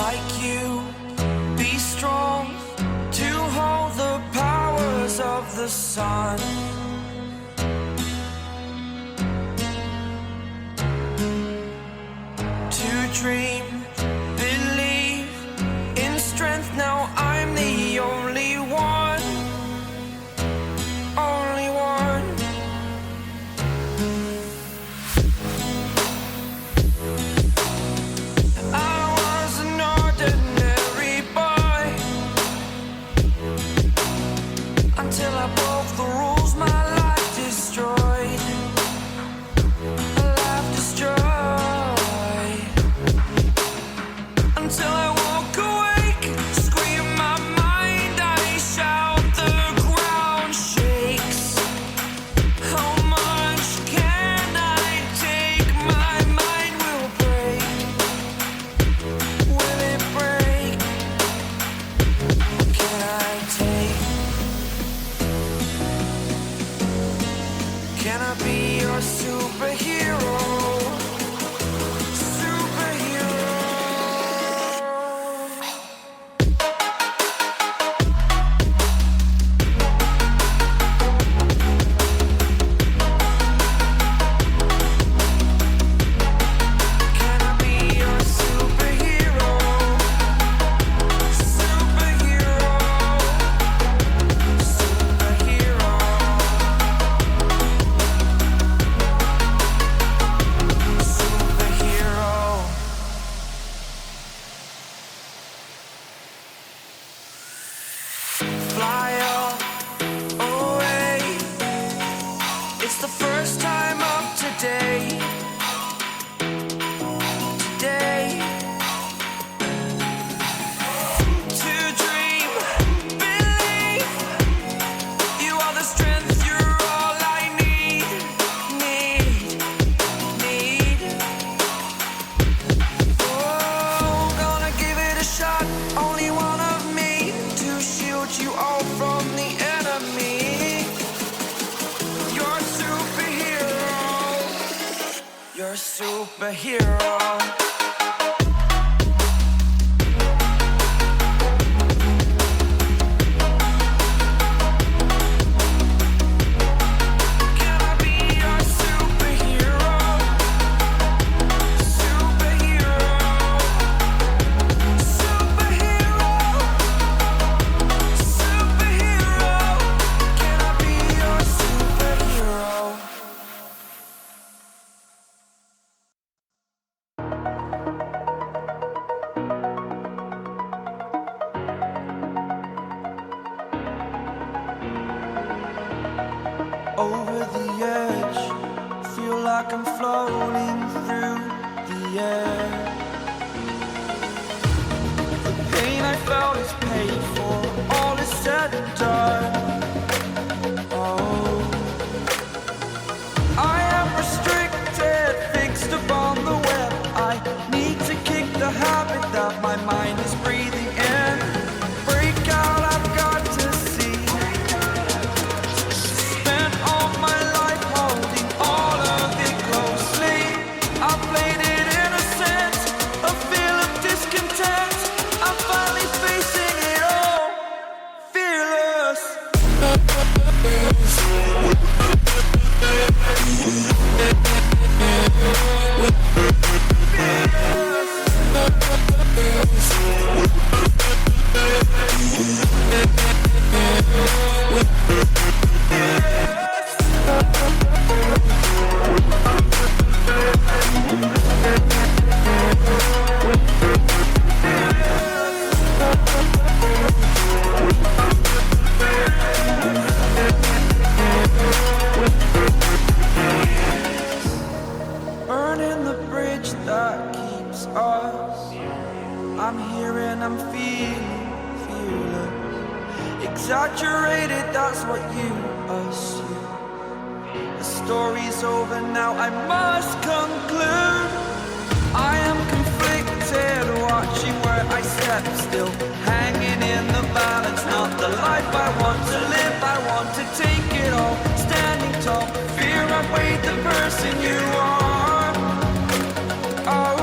like you, be strong to hold the powers of the sun. To dream, believe in strength, now I'm the only one, only one. I was an ordinary boy until I broke the rules, my life destroyed, a life destroyed. Until I woke awake, scream my mind, I shout, the ground shakes. How much can I take? My mind will break. Will it break? What can I take? Can I be your superhero? Fly away. It's the first time of today. Today. To dream, believe. You are the strength, you're all I need. Oh, gonna give it a shot. Only one of me to shield you all from the enemy. You're a superhero. You're a superhero. Can I be your superhero? Superhero. Superhero. Superhero. Can I be your superhero? Over the edge, feel like I'm floating through the air. The pain I felt is paid for, all is said and done. Oh, I am restricted, fixed upon the web. I need to kick the habit that my mind is breathing in. Break out, I've got to see. Spent all my life holding all of it closely. I played it innocent, a feel of discontent. I'm finally facing it all, fearless. Burning the bridge that keeps us. I'm here and I'm feeling fearless. Exaggerated, that's what you assume. The story's over now, I must conclude. I am conflicted, watching where I step still, hanging in the balance. Not the life I want to live, I want to take it all. Standing tall, fear outweighed the person you are. Oh,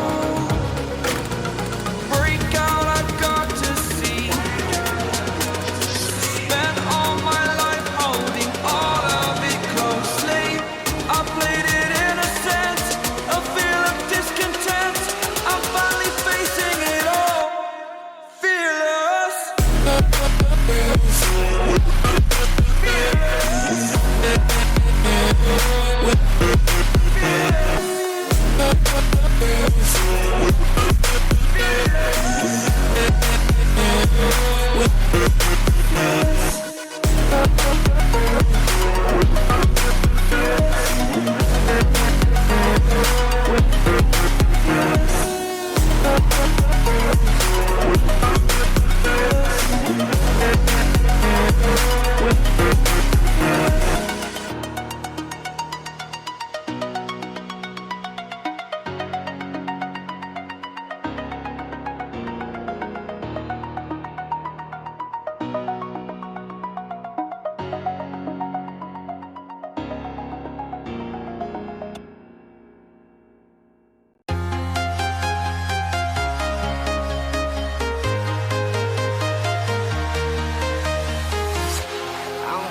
break out.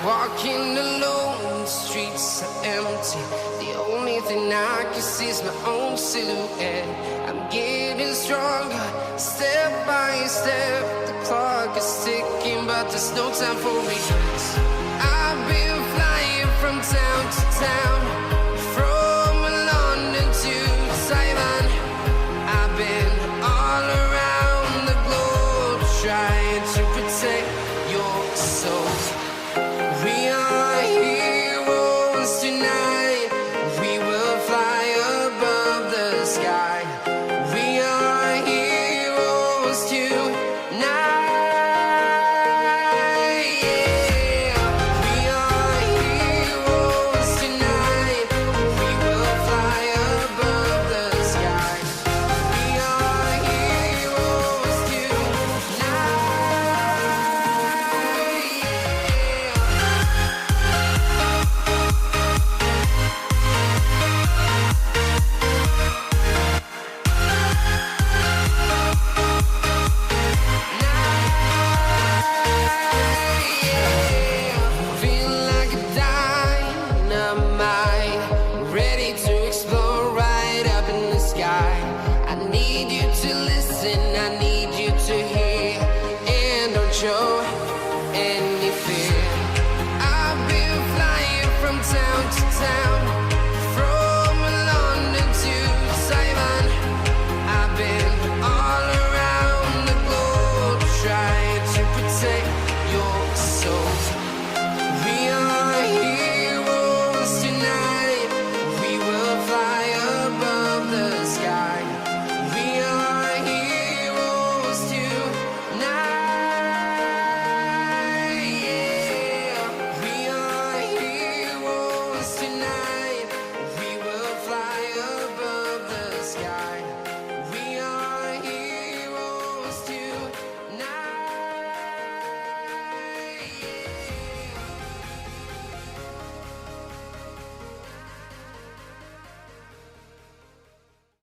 Walking alone, the streets are empty. The only thing I can see is my own silhouette. I'm getting stronger, step by step. The clock is ticking, but there's no time for regrets. I've been flying from town to town, from London to Taiwan. I've been all around the globe, trying to protect your soul. We are heroes tonight. We will fly above the sky. We are heroes tonight. Yeah. We are heroes tonight. We will fly above the sky. We are heroes tonight. Feel like a dynamite, ready to explode right up in the sky. I need you to listen